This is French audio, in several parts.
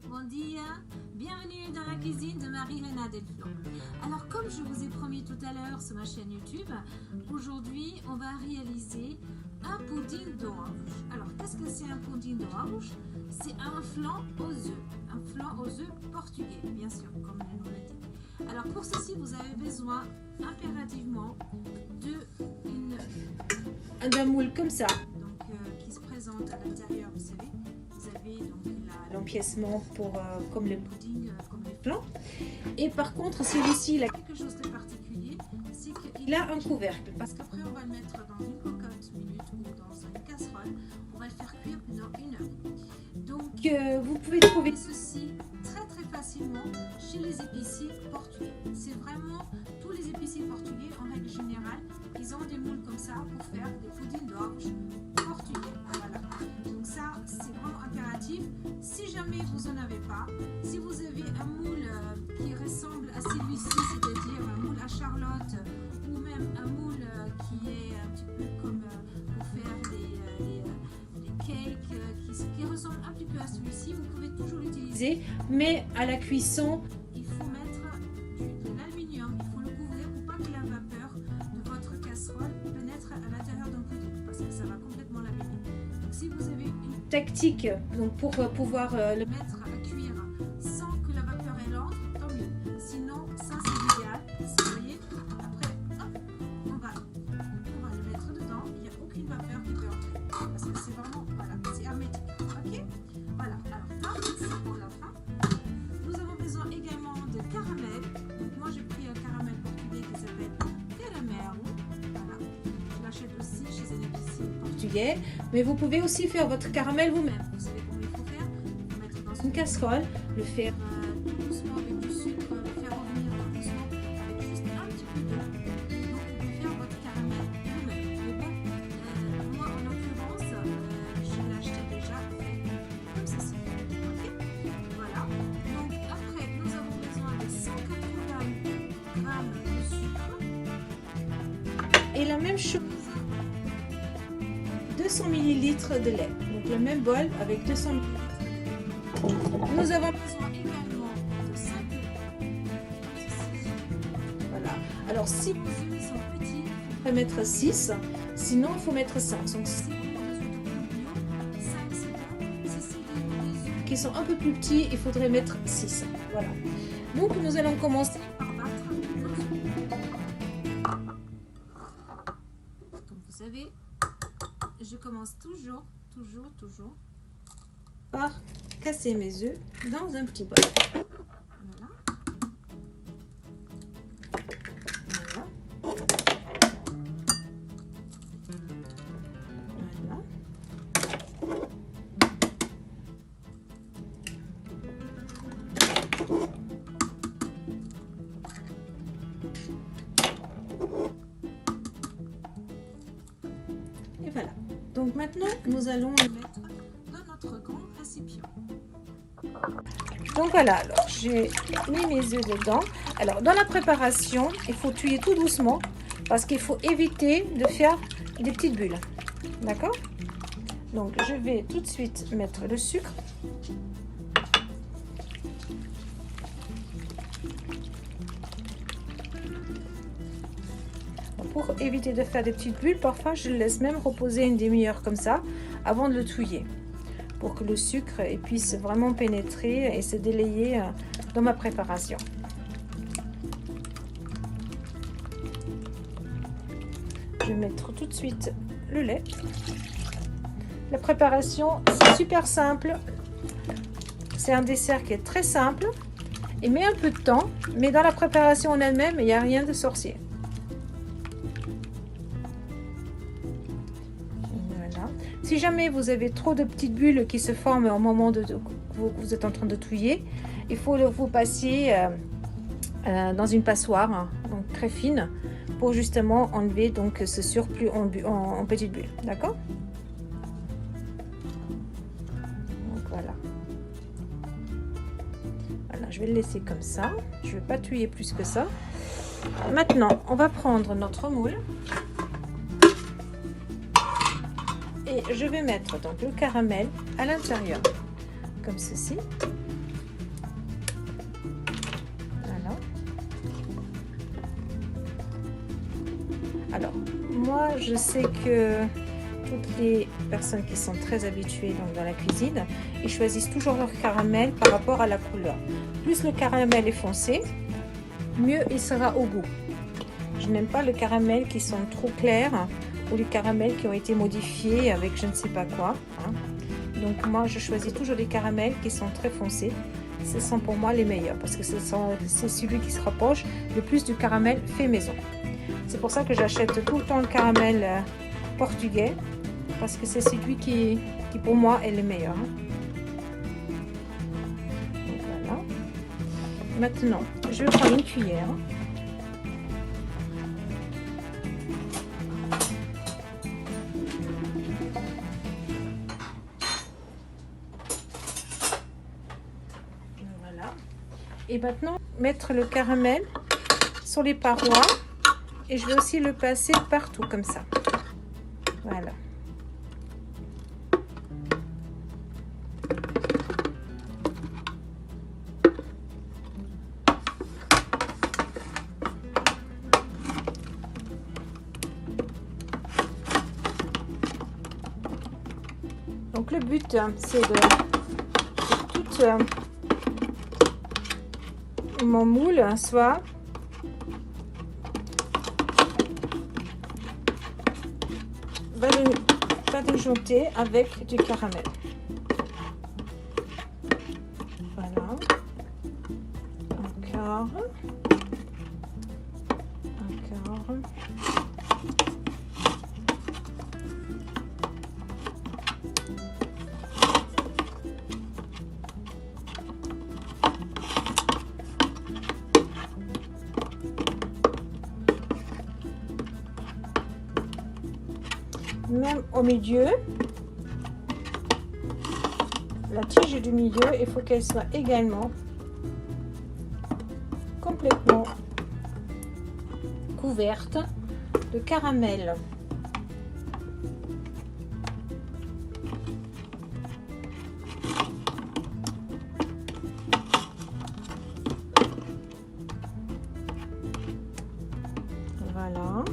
bon dia, bienvenue dans la cuisine de Marie-Léna Delflo. Alors comme je vous ai promis tout à l'heure sur ma chaîne YouTube, aujourd'hui on va réaliser un pudding d'orange. Alors qu'est-ce que c'est un pudding d'orange? C'est un flan aux œufs portugais, bien sûr, comme le nom l'indique. Alors pour ceci vous avez besoin impérativement d'un moule comme ça, donc, qui se présente à l'intérieur, vous savez. Vous avez donc l'empiècement pour comme le pudding, comme les flans. Et par contre, celui-ci, il a quelque chose de particulier, c'est qu'il a un couvercle. Parce qu'après, on va le mettre dans une cocotte minute ou dans une casserole. On va le faire cuire pendant 1 heure. Donc, vous pouvez trouver ceci très très facilement chez les épiciers portugais. C'est vraiment tous les épiciers portugais, en règle générale, ils ont des moules comme ça pour faire des puddings d'orange portugais. Voilà. Donc ça, c'est vraiment impératif. Si jamais vous en avez pas, si vous avez un moule qui ressemble à celui-ci, c'est-à-dire un moule à Charlotte, ou même un moule qui est un petit peu comme pour faire les cakes, qui ressemble un petit peu à celui-ci, vous pouvez toujours l'utiliser. Mais à la cuisson, il faut mettre de l'aluminium, il faut le couvrir pour pas que la vapeur de votre casserole pénètre à l'intérieur d'un pudding, parce que ça va complètement l'abîmer. Donc si vous avez une tactique donc pour pouvoir le mettre à cuire sans que la vapeur entre, tant mieux. Sinon, ça c'est l'idéal. Vous voyez, après, hop, on va le mettre dedans. Il n'y a aucune vapeur qui peut entrer. Parce que c'est vraiment, voilà, c'est hermétique. Ok? Voilà, alors ça, c'est pour la fin. Nous avons besoin également de caramel. Donc moi j'ai pris un caramel portugais qui s'appelle Caramelo. Voilà. Je l'achète aussi chez un épicier portugais. Mais vous pouvez aussi faire votre caramel vous-même. Vous savez comment il faut faire? Il faut mettre dans une casserole, le faire tout doucement avec du sucre, le faire revenir tout doucement avec juste un petit peu d'eau. Donc vous pouvez faire votre caramel vous-même. Mais bon, moi en l'occurrence, je l'ai acheté déjà fait comme ceci. Ok? Voilà. Donc après, nous avons besoin de 180 grammes de sucre. Et la même chose. 200 ml de lait, donc le même bol avec 200 ml. Nous avons besoin également de 5 œufs. Voilà. Alors si vos œufs sont petits, il faudrait mettre 6, sinon il faut mettre 5. Donc si vous avez des œufs tout 5 c'est bon. Si c'est des œufs qui sont un peu plus petits, il faudrait mettre 6. Voilà. Donc nous allons commencer par battre. Comme vous savez, je commence toujours par casser mes œufs dans un petit bol. Voilà. Voilà. Voilà. Et voilà. Donc maintenant, nous allons le mettre dans notre grand récipient. Donc voilà, alors j'ai mis mes œufs dedans. Alors dans la préparation, il faut tuer tout doucement parce qu'il faut éviter de faire des petites bulles. D'accord? Donc je vais tout de suite mettre le sucre. Pour éviter de faire des petites bulles, parfois je le laisse même reposer 1 demi-heure comme ça avant de le touiller pour que le sucre puisse vraiment pénétrer et se délayer dans ma préparation. Je vais mettre tout de suite le lait. La préparation, c'est super simple. C'est un dessert qui est très simple et met un peu de temps, mais dans la préparation en elle-même, il n'y a rien de sorcier. Si jamais vous avez trop de petites bulles qui se forment au moment que vous êtes en train de touiller, il faut vous passer dans une passoire, hein, donc très fine, pour justement enlever donc ce surplus en petites bulles. D'accord? Donc voilà. Voilà, je vais le laisser comme ça. Je ne vais pas touiller plus que ça. Maintenant, on va prendre notre moule. Et je vais mettre donc le caramel à l'intérieur, comme ceci. Alors, moi, je sais que toutes les personnes qui sont très habituées donc, dans la cuisine, ils choisissent toujours leur caramel par rapport à la couleur. Plus le caramel est foncé, mieux il sera au goût. Je n'aime pas le caramel qui sont trop clairs ou les caramels qui ont été modifiés avec je ne sais pas quoi. Hein. Donc moi, je choisis toujours les caramels qui sont très foncés. Ce sont pour moi les meilleurs parce que c'est celui qui se rapproche le plus du caramel fait maison. C'est pour ça que j'achète tout le temps le caramel portugais parce que c'est celui qui pour moi est le meilleur. Voilà. Maintenant, je vais prendre une cuillère. Voilà. Et maintenant, mettre le caramel sur les parois. Et je vais aussi le passer partout comme ça. Voilà. Donc le but, c'est de tout mon moule soit badigeonné avec du caramel. Voilà. Encore. Même au milieu, la tige du milieu, il faut qu'elle soit également complètement couverte de caramel. Voilà.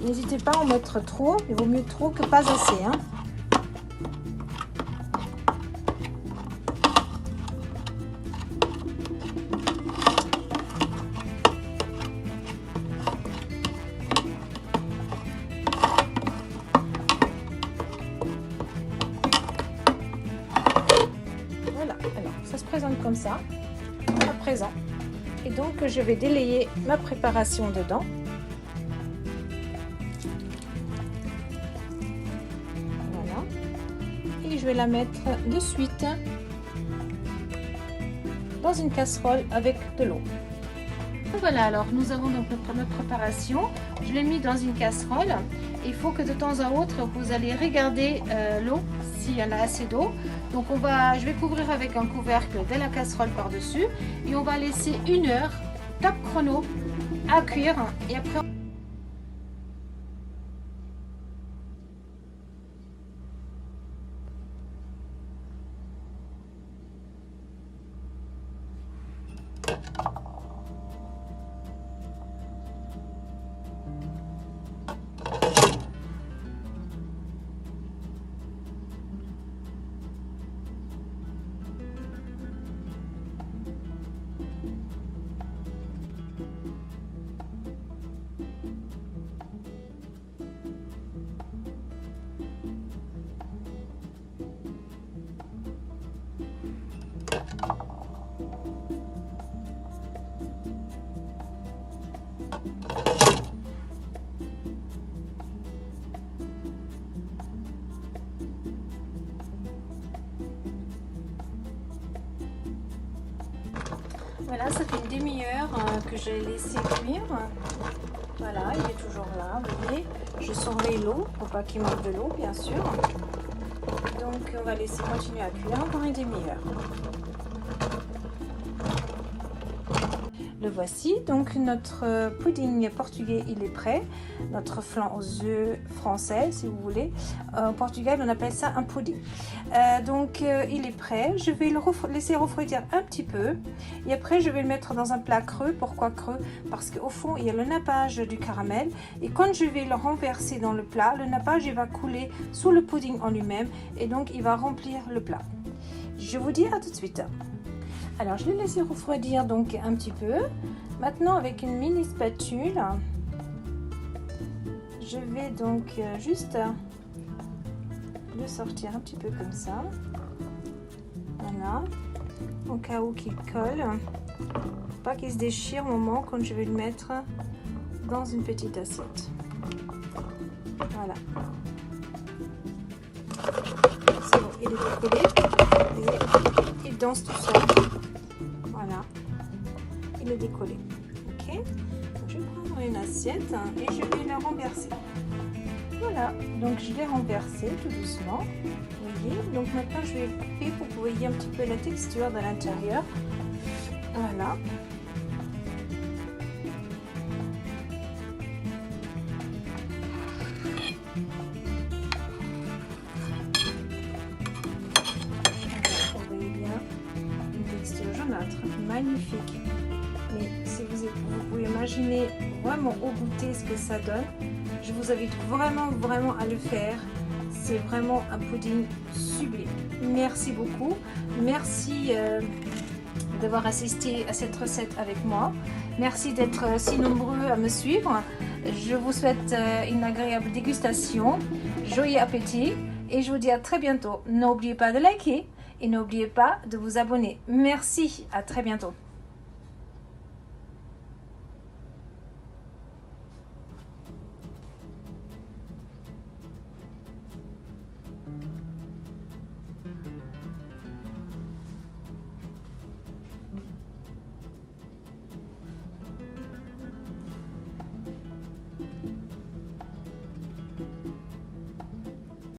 N'hésitez pas à en mettre trop, il vaut mieux trop que pas assez. Hein. Voilà, alors ça se présente comme ça, à présent. Et donc je vais délayer ma préparation dedans. Je vais la mettre de suite dans une casserole avec de l'eau. Voilà, alors nous avons donc notre préparation. Je l'ai mis dans une casserole. Il faut que de temps à autre vous allez regarder l'eau s'il y en a assez d'eau. Donc je vais couvrir avec un couvercle de la casserole par dessus et on va laisser 1 heure top chrono à cuire et après Voilà, ça fait une demi-heure que j'ai laissé cuire. Voilà, il est toujours là, vous voyez. Je surveille l'eau pour pas qu'il manque de l'eau, bien sûr. Donc, on va laisser continuer à cuire encore une demi-heure. Le voici, donc notre pudding portugais il est prêt, notre flan aux œufs français si vous voulez, au Portugal on appelle ça un pudding. Il est prêt, je vais le laisser refroidir un petit peu et après je vais le mettre dans un plat creux. Pourquoi creux? Parce qu'au fond il y a le nappage du caramel et quand je vais le renverser dans le plat, le nappage il va couler sous le pudding en lui-même et donc il va remplir le plat. Je vous dis à tout de suite. Alors, je l'ai laissé refroidir donc un petit peu. Maintenant, avec une mini spatule, je vais donc juste le sortir un petit peu comme ça. Voilà. Au cas où qu'il colle. Pas qu'il se déchire au moment quand je vais le mettre dans une petite assiette. Voilà. C'est bon, il est décollé. Et il danse tout seul. Voilà, il est décollé. Ok, donc je vais prendre une assiette et je vais la renverser. Voilà, donc je l'ai renversé tout doucement. Vous voyez, donc maintenant je vais couper pour que vous voyez un petit peu la texture de l'intérieur. Voilà. Magnifique, mais si vous pouvez imaginer vraiment au goûter ce que ça donne, je vous invite vraiment à le faire. C'est vraiment un pudding sublime. Merci beaucoup, merci d'avoir assisté à cette recette avec moi, merci d'être si nombreux à me suivre. Je vous souhaite une agréable dégustation, joyeux appétit et je vous dis à très bientôt. N'oubliez pas de liker et n'oubliez pas de vous abonner. Merci, à très bientôt.